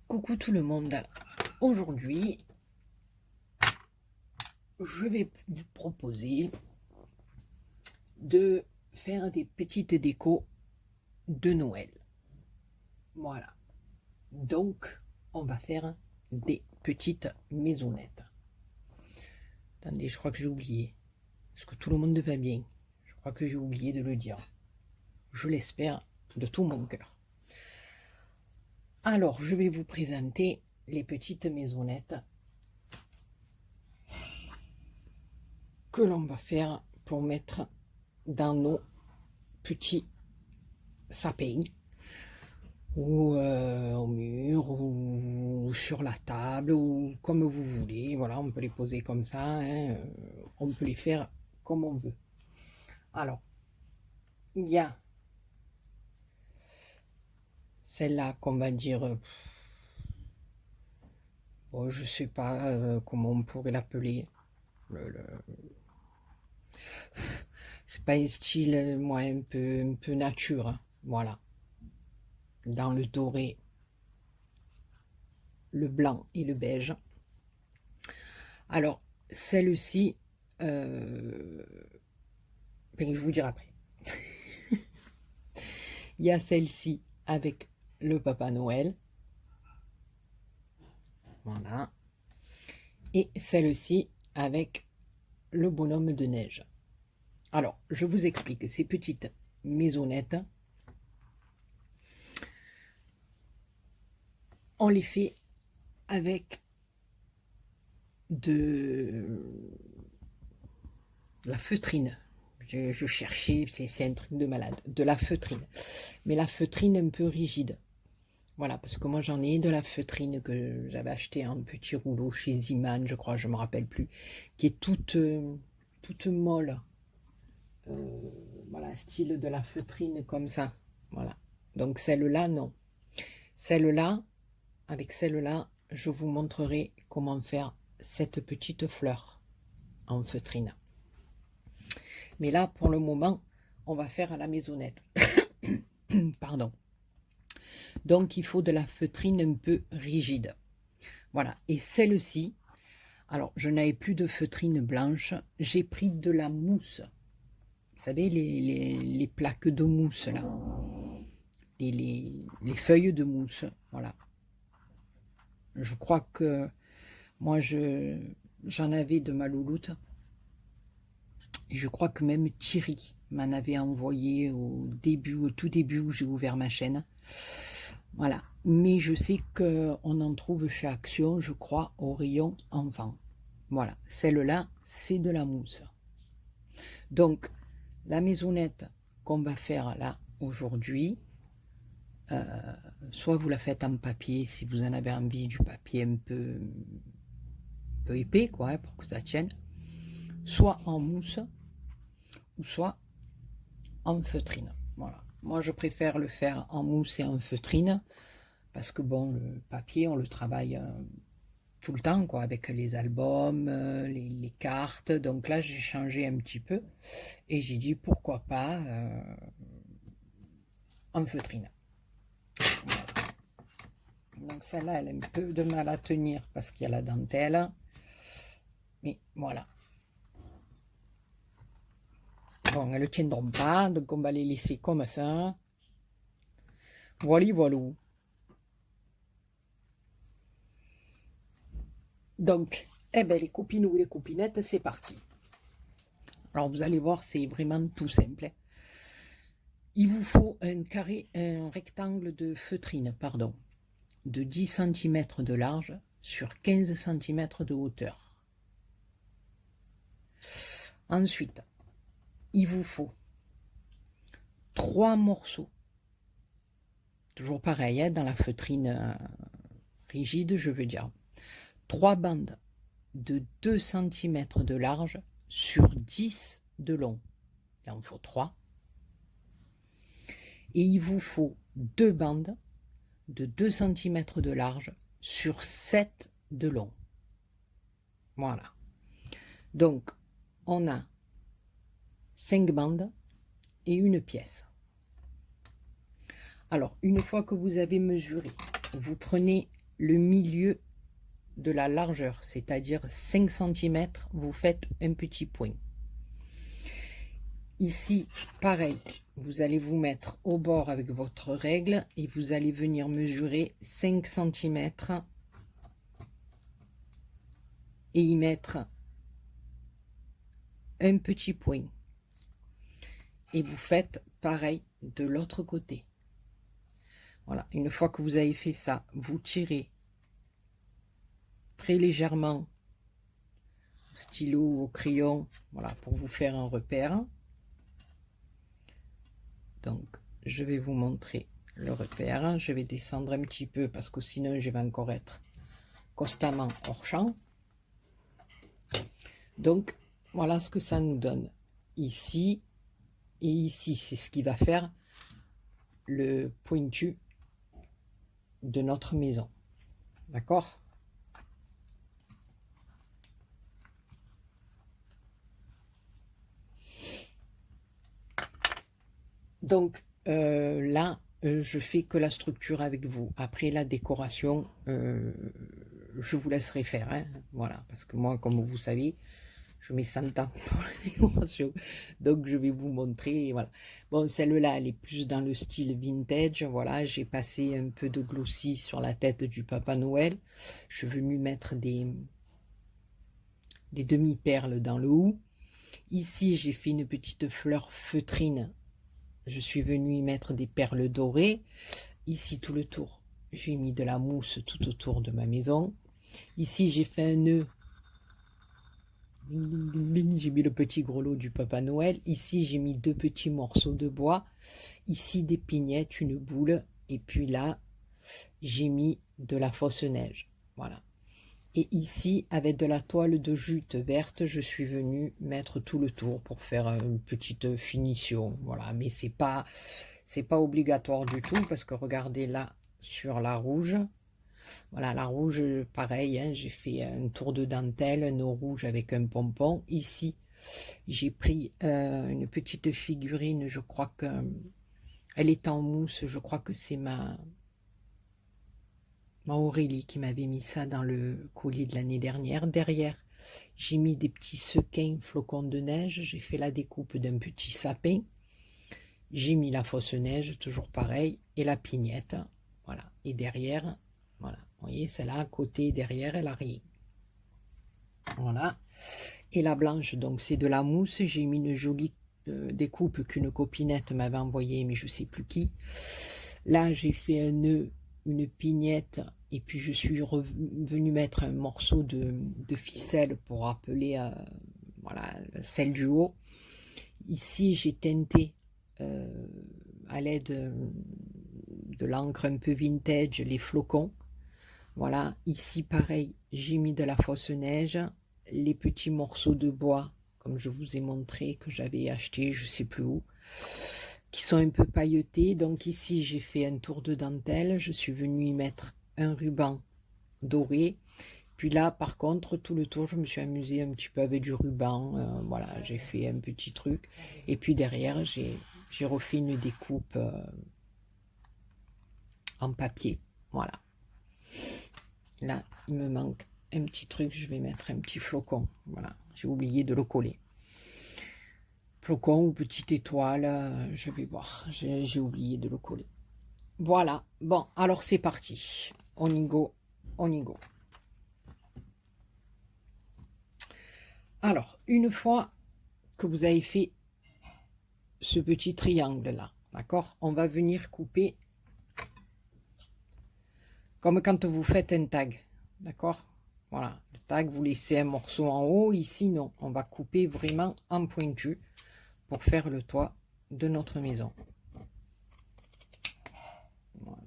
Coucou tout le monde. Aujourd'hui, je vais vous proposer de faire des petites décos de Noël. Voilà. Donc, on va faire des petites maisonnettes. Attendez, je crois que j'ai oublié. Est-ce que tout le monde va bien? Je crois que j'ai oublié de le dire. Je l'espère de tout mon cœur. Alors, je vais vous présenter les petites maisonnettes que l'on va faire pour mettre dans nos petits sapins ou au mur ou sur la table ou comme vous voulez. Voilà, on peut les poser comme ça, hein, on peut les faire comme on veut. Alors, il y a celle-là qu'on va dire, bon, je sais pas comment on pourrait l'appeler. C'est pas un style, moi, un peu nature, hein, voilà. Dans le doré, le blanc et le beige. Alors, celle-ci, je vais vous dire après. Il y a celle-ci avec le Papa Noël. Voilà. Et celle-ci avec le bonhomme de neige. Alors, je vous explique. Ces petites maisonnettes, on les fait avec de la feutrine. Je cherchais, c'est un truc de malade. De la feutrine. Mais la feutrine un peu rigide. Voilà, parce que moi j'en ai de la feutrine que j'avais acheté en petit rouleau chez Ziman, je crois, je ne me rappelle plus, qui est toute molle. Voilà, style de la feutrine comme ça. Voilà. Donc celle-là, non. Celle-là, avec celle-là, je vous montrerai comment faire cette petite fleur en feutrine. Mais là, pour le moment, on va faire à la maisonnette. Pardon. Donc, il faut de la feutrine un peu rigide. Voilà. Et celle-ci, alors, je n'avais plus de feutrine blanche. J'ai pris de la mousse. Vous savez, les plaques de mousse, là. Et les feuilles de mousse. Voilà. Je crois que moi, j'en avais de ma louloute. Et je crois que même Thierry m'en avait envoyé au tout début où j'ai ouvert ma chaîne. Voilà. Mais je sais qu'on en trouve chez Action, je crois, au rayon enfant. Voilà. Celle-là, c'est de la mousse. Donc, la maisonnette qu'on va faire là aujourd'hui, soit vous la faites en papier, si vous en avez envie, du papier un peu épais, quoi, hein, pour que ça tienne, soit en mousse, ou soit en feutrine. Voilà. Moi, je préfère le faire en mousse et en feutrine, parce que bon, le papier, on le travaille tout le temps, quoi, avec les albums, les cartes. Donc là, j'ai changé un petit peu, et j'ai dit pourquoi pas en feutrine. Voilà. Donc celle-là, elle a un peu de mal à tenir, parce qu'il y a la dentelle. Mais voilà. Bon, elles ne tiendront pas, donc on va les laisser comme ça. Voilà, voilà. Donc, eh ben, les copines ou les copinettes, c'est parti. Alors, vous allez voir, c'est vraiment tout simple. Il vous faut un rectangle de feutrine, pardon, de 10 cm de large sur 15 cm de hauteur. Ensuite, il vous faut 3 morceaux. Toujours pareil, hein, dans la feutrine rigide, je veux dire. 3 bandes de 2 cm de large sur 10 de long. Il en faut 3. Et il vous faut 2 bandes de 2 cm de large sur 7 de long. Voilà. Donc, on a 5 bandes et une pièce. Alors, une fois que vous avez mesuré, vous prenez le milieu de la largeur, c'est-à-dire 5 cm, vous faites un petit point. Ici, pareil, vous allez vous mettre au bord avec votre règle et vous allez venir mesurer 5 cm et y mettre un petit point. Et vous faites pareil de l'autre côté. Voilà, une fois que vous avez fait ça, vous tirez très légèrement au stylo ou au crayon, voilà, pour vous faire un repère. Donc, je vais vous montrer le repère. Je vais descendre un petit peu parce que sinon, je vais encore être constamment hors champ. Donc, voilà ce que ça nous donne ici et ici. C'est ce qui va faire le pointu de notre maison. D'accord? Donc là, je fais que la structure avec vous. Après la décoration, je vous laisserai faire. Hein, voilà, parce que moi, comme vous savez, je mets 100 ans pour la décoration. Donc je vais vous montrer. Voilà. Bon, celle-là, elle est plus dans le style vintage. Voilà, j'ai passé un peu de glossy sur la tête du Papa Noël. Je suis venue mettre des demi-perles dans le haut. Ici, j'ai fait une petite fleur feutrine. Je suis venue y mettre des perles dorées. Ici, tout le tour, j'ai mis de la mousse tout autour de ma maison. Ici, j'ai fait un nœud. J'ai mis le petit grelot du Papa Noël. Ici, j'ai mis 2 petits morceaux de bois. Ici, des pignettes, une boule. Et puis là, j'ai mis de la fausse neige. Voilà. Et ici, avec de la toile de jute verte, je suis venue mettre tout le tour pour faire une petite finition. Voilà, mais c'est pas obligatoire du tout parce que regardez là sur la rouge. Voilà, la rouge, pareil, hein, j'ai fait un tour de dentelle, un nœud rouge avec un pompon. Ici, j'ai pris une petite figurine, je crois que elle est en mousse, je crois que c'est ma Aurélie qui m'avait mis ça dans le collier de l'année dernière. Derrière, j'ai mis des petits sequins flocons de neige. J'ai fait la découpe d'un petit sapin. J'ai mis la fausse neige, toujours pareil, et la pignette. Voilà. Et derrière, voilà. Vous voyez, celle-là, à côté, derrière, elle a rien. Voilà. Et la blanche, donc, c'est de la mousse. J'ai mis une jolie découpe qu'une copinette m'avait envoyée, mais je ne sais plus qui. Là, j'ai fait un nœud, une pignette, et puis je suis revenue mettre un morceau de ficelle pour rappeler voilà, celle du haut. Ici, j'ai teinté à l'aide de l'encre un peu vintage les flocons. Voilà, ici pareil, j'ai mis de la fausse neige, les petits morceaux de bois, comme je vous ai montré, que j'avais acheté, je ne sais plus où, qui sont un peu pailletés. Donc ici, j'ai fait un tour de dentelle, je suis venue y mettre un ruban doré. Puis là, par contre, tout le tour, je me suis amusée un petit peu avec du ruban. Voilà, j'ai fait un petit truc. Et puis derrière, j'ai refait une découpe en papier. Voilà. Là, il me manque un petit truc. Je vais mettre un petit flocon. Voilà, j'ai oublié de le coller. Flocon ou petite étoile, je vais voir. J'ai oublié de le coller. Voilà. Bon, alors c'est parti. On y go. On y go. Alors, une fois que vous avez fait ce petit triangle là, d'accord, on va venir couper comme quand vous faites un tag, d'accord. Voilà, le tag, vous laissez un morceau en haut. Ici, non, on va couper vraiment en pointu pour faire le toit de notre maison. Voilà.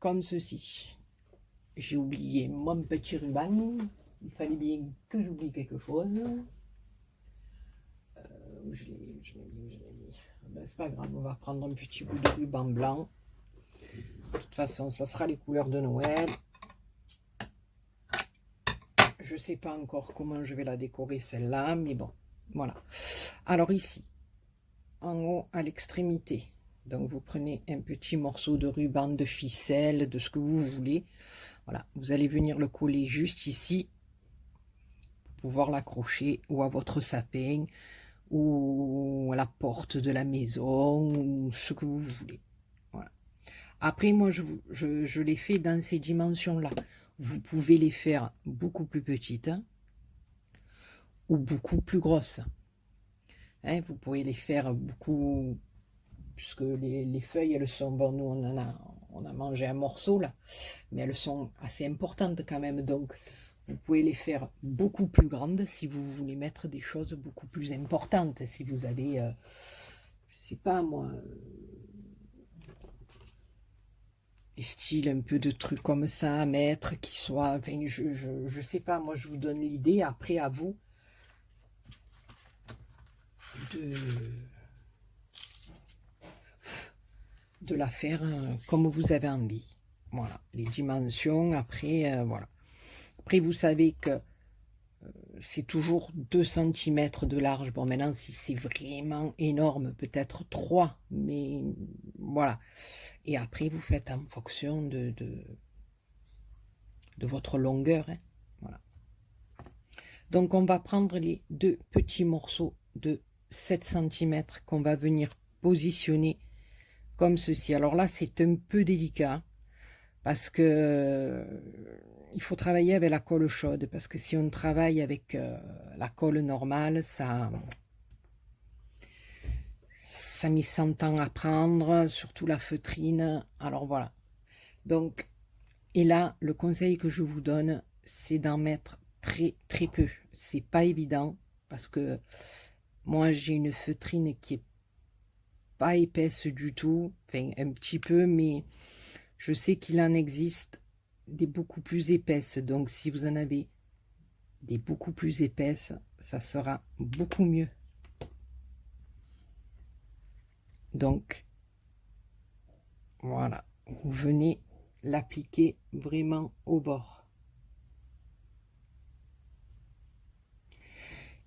Comme ceci. J'ai oublié mon petit ruban. Il fallait bien que j'oublie quelque chose. Je l'ai mis, je l'ai mis, je l'ai mis. Ben, c'est pas grave, on va prendre un petit bout de ruban blanc. De toute façon, ça sera les couleurs de Noël. Je sais pas encore comment je vais la décorer celle-là, mais bon, voilà. Alors ici, en haut, à l'extrémité Donc vous prenez un petit morceau de ruban, de ficelle, de ce que vous voulez. Voilà, vous allez venir le coller juste ici pour pouvoir l'accrocher ou à votre sapin ou à la porte de la maison ou ce que vous voulez. Voilà. Après, moi, je les fais dans ces dimensions-là. Vous pouvez les faire beaucoup plus petites hein, ou beaucoup plus grosses. Hein, vous pouvez les faire beaucoup, puisque les feuilles, elles sont, bon, nous, on a mangé un morceau, là, mais elles sont assez importantes quand même, donc vous pouvez les faire beaucoup plus grandes si vous voulez mettre des choses beaucoup plus importantes, si vous avez, je sais pas moi, style un peu de trucs comme ça à mettre, qui soit, enfin, je sais pas, moi je vous donne l'idée, après à vous de la faire comme vous avez envie. Voilà, les dimensions, après, voilà. Après, vous savez que c'est toujours 2 cm de large. Bon, maintenant, si c'est vraiment énorme, peut-être 3, mais voilà. Et après, vous faites en fonction de votre longueur. Hein. Voilà. Donc, on va prendre les 2 petits morceaux de 7 cm qu'on va venir positionner comme ceci. Alors là, c'est un peu délicat parce que il faut travailler avec la colle chaude, parce que si on travaille avec la colle normale, ça met 100 ans à prendre, surtout la feutrine. Alors voilà. Donc, et là, le conseil que je vous donne, c'est d'en mettre très très peu. C'est pas évident parce que moi j'ai une feutrine qui est pas épaisse du tout, enfin un petit peu, mais je sais qu'il en existe des beaucoup plus épaisses. Donc si vous en avez des beaucoup plus épaisses, ça sera beaucoup mieux. Donc voilà, vous venez l'appliquer vraiment au bord.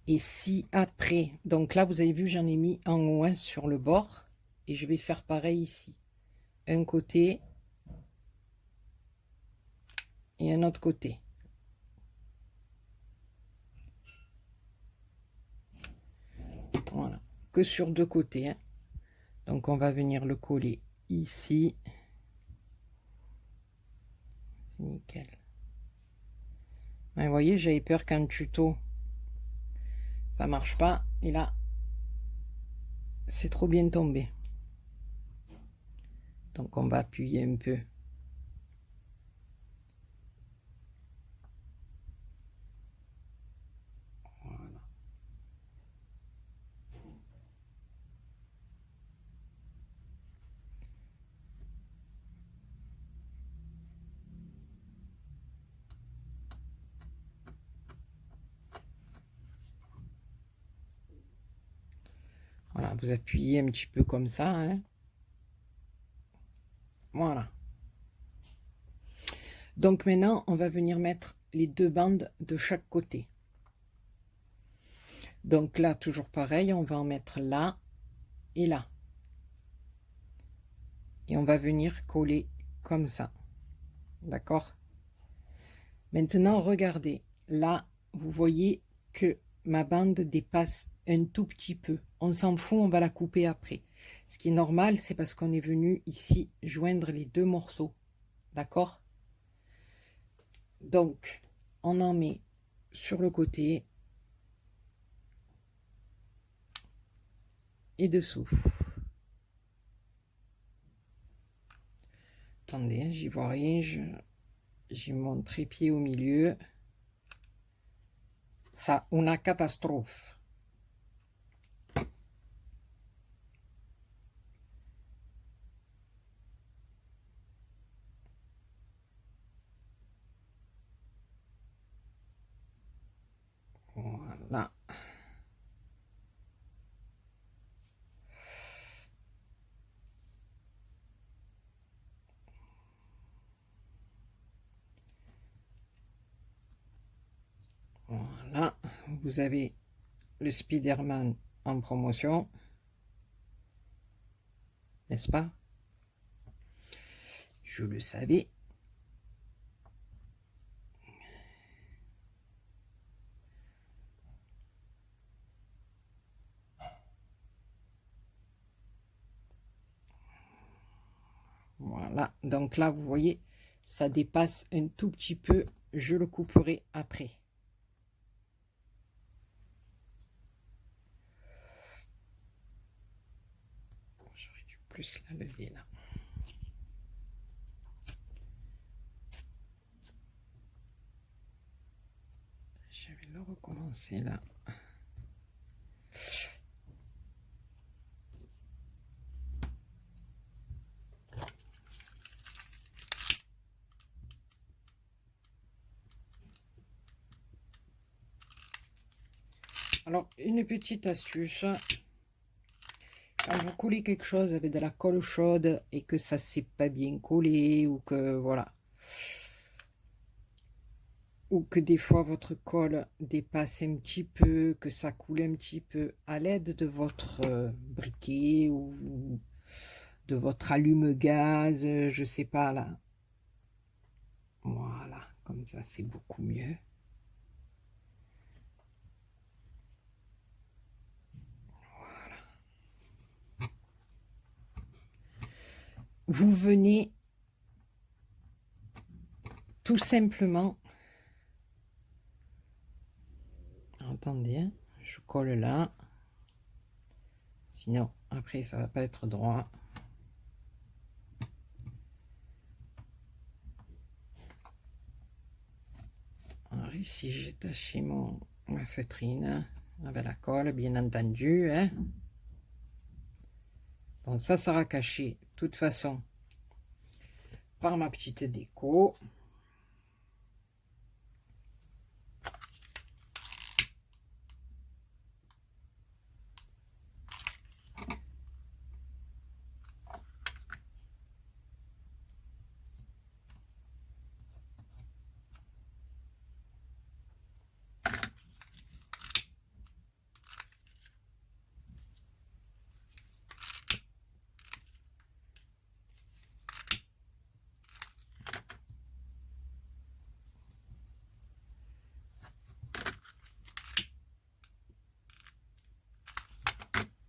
Et si après, donc là vous avez vu, j'en ai mis en haut un sur le bord, et je vais faire pareil ici. Un côté et un autre côté. Voilà, que sur 2 côtés. Hein. Donc on va venir le coller ici. C'est nickel. Ouais, vous voyez, j'avais peur qu'un tuto ça marche pas, et là c'est trop bien tombé. Donc on va appuyer un peu. Voilà. Voilà, vous appuyez un petit peu comme ça. Hein. Voilà. Donc maintenant, on va venir mettre les 2 bandes de chaque côté. Donc là, toujours pareil, on va en mettre là et là. Et on va venir coller comme ça. D'accord? Maintenant, regardez. Là, vous voyez que ma bande dépasse un tout petit peu. On s'en fout, on va la couper après. Ce qui est normal, c'est parce qu'on est venu ici joindre les 2 morceaux. D'accord? Donc, on en met sur le côté et dessous. Attendez, hein, j'y vois rien. J'ai mon trépied au milieu. Ça, una catastrophe. Voilà. Voilà. Vous avez le Spider-Man en promotion. n'est-ce pas? Je le savais. Voilà, donc là, vous voyez, ça dépasse un tout petit peu. Je le couperai après. J'aurais dû plus la lever là. Je vais le recommencer là. Alors, une petite astuce, quand vous collez quelque chose avec de la colle chaude et que ça ne s'est pas bien collé, ou que voilà, ou que des fois votre colle dépasse un petit peu, que ça coule un petit peu, à l'aide de votre briquet ou de votre allume-gaz, je sais pas là. Voilà, comme ça c'est beaucoup mieux. Vous venez tout simplement, attendez, hein, je colle là, sinon après ça va pas être droit. Alors ici j'ai taché ma feutrine avec la colle, bien entendu, hein. Bon, ça sera caché de toute façon par ma petite déco.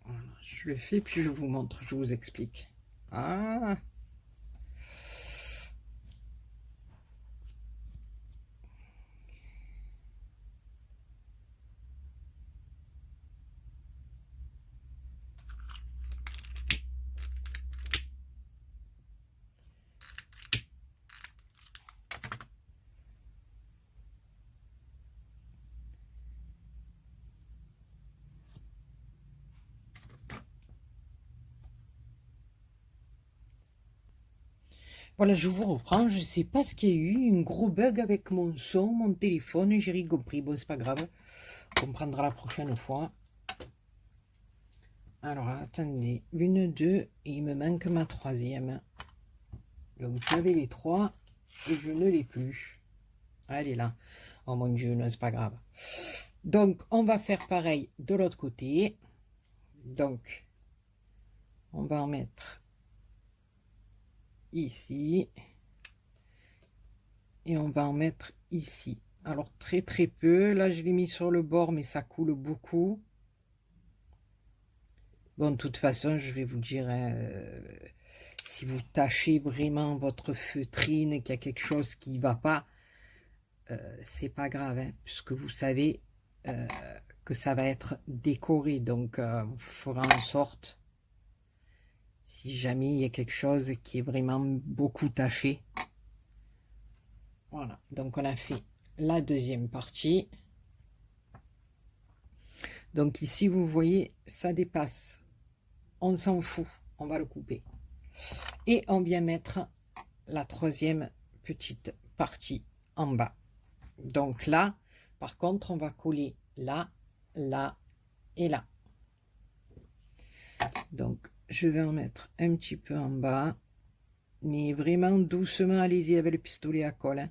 Voilà, je le fais puis je vous montre, je vous explique. Ah, voilà, je vous reprends. Je sais pas ce qu'il y a eu, un gros bug avec mon son, mon téléphone, j'ai rien compris. Bon, c'est pas grave, on comprendra la prochaine fois. Alors, attendez, une, deux, et il me manque ma troisième. Donc, j'avais les trois, et je ne l'ai plus. Ah, elle est là. Oh mon Dieu, non, c'est pas grave. Donc, on va faire pareil de l'autre côté. Donc, on va en mettre ici. Et on va en mettre ici. Alors, très très peu. Là, je l'ai mis sur le bord, mais ça coule beaucoup. Bon, de toute façon, je vais vous dire, si vous tâchez vraiment votre feutrine, qu'il y a quelque chose qui ne va pas, c'est pas grave, hein, puisque vous savez que ça va être décoré. Donc, vous ferez en sorte, si jamais il y a quelque chose qui est vraiment beaucoup taché. Voilà, donc on a fait la deuxième partie. Donc ici, vous voyez, ça dépasse. On s'en fout, on va le couper. Et on vient mettre la troisième petite partie en bas. Donc là, par contre, on va coller là, là et là. Donc, je vais en mettre un petit peu en bas. Mais vraiment doucement, allez-y avec le pistolet à colle. Hein.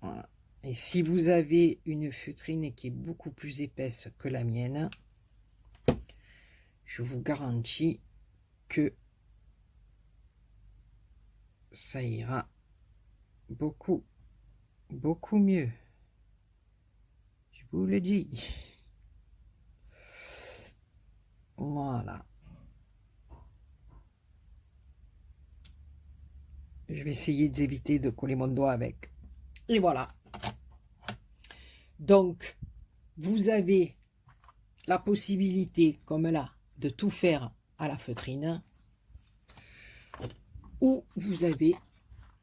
Voilà. Et si vous avez une feutrine qui est beaucoup plus épaisse que la mienne, je vous garantis que ça ira beaucoup mieux. Je vous le dis. Voilà. Je vais essayer d'éviter de coller mon doigt avec. Et voilà. Donc, vous avez la possibilité, comme là, de tout faire à la feutrine, ou vous avez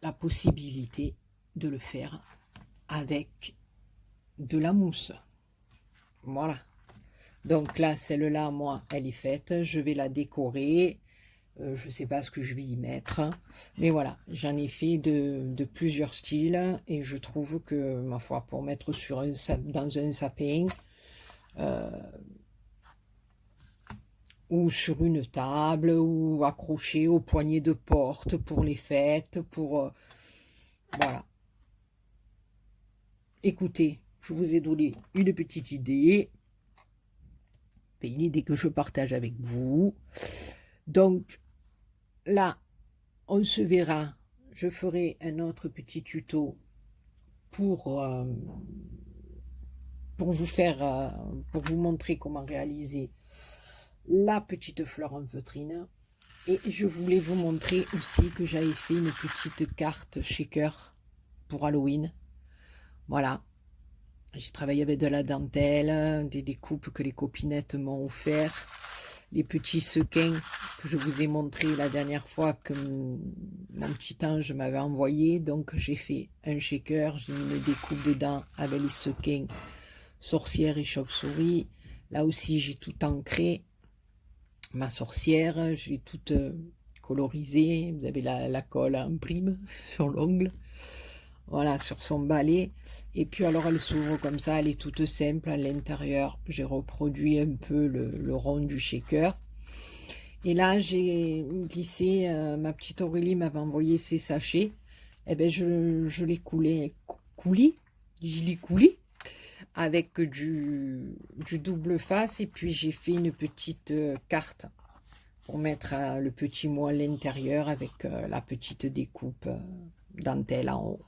la possibilité de le faire avec de la mousse. Voilà. Donc là, celle-là, moi, elle est faite. Je vais la décorer. Je ne sais pas ce que je vais y mettre. Mais voilà, j'en ai fait de plusieurs styles. Et je trouve que, ma foi, pour mettre sur dans un sapin, ou sur une table, ou accroché au poignet de porte pour les fêtes, pour... voilà. Écoutez, je vous ai donné une petite idée. C'est une idée que je partage avec vous. Donc, là, on se verra. Je ferai un autre petit tuto pour vous faire, pour vous montrer comment réaliser la petite fleur en feutrine. Et je voulais vous montrer aussi que j'avais fait une petite carte shaker pour Halloween. Voilà. J'ai travaillé avec de la dentelle, des découpes que les copinettes m'ont offert, les petits sequins que je vous ai montré la dernière fois que mon petit ange m'avait envoyé. Donc j'ai fait un shaker, j'ai mis une découpe dedans avec les sequins sorcière et chauve-souris. Là aussi j'ai tout ancré, ma sorcière, j'ai tout colorisé. Vous avez la colle en prime sur l'ongle. Voilà, sur son balai. Et puis alors elle s'ouvre comme ça, elle est toute simple. À l'intérieur, j'ai reproduit un peu le rond du shaker. Et là, j'ai glissé, ma petite Aurélie m'avait envoyé ses sachets. Et bien, je l'ai je l'ai coulé avec du double face. Et puis, j'ai fait une petite carte pour mettre le petit mot à l'intérieur avec la petite découpe dentelle en haut.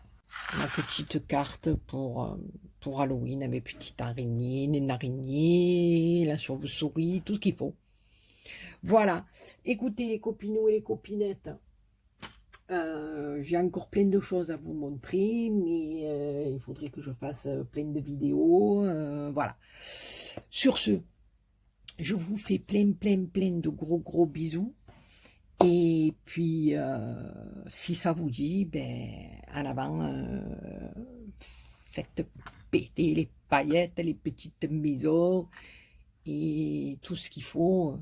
Ma petite carte pour Halloween, avec petites araignées, une araignée, la chauve-souris, tout ce qu'il faut. Voilà, écoutez les copinous et les copinettes, j'ai encore plein de choses à vous montrer, mais il faudrait que je fasse plein de vidéos, voilà. Sur ce, je vous fais plein de gros bisous. Et puis, si ça vous dit, ben, en avant, faites péter les paillettes, les petites maisons et tout ce qu'il faut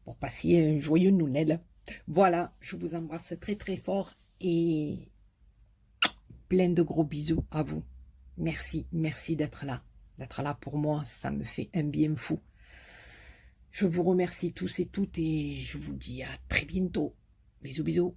pour passer un joyeux Noël. Voilà, je vous embrasse très fort et plein de gros bisous à vous. Merci d'être là. D'être là pour moi, ça me fait un bien fou. Je vous remercie tous et toutes et je vous dis à très bientôt. Bisous.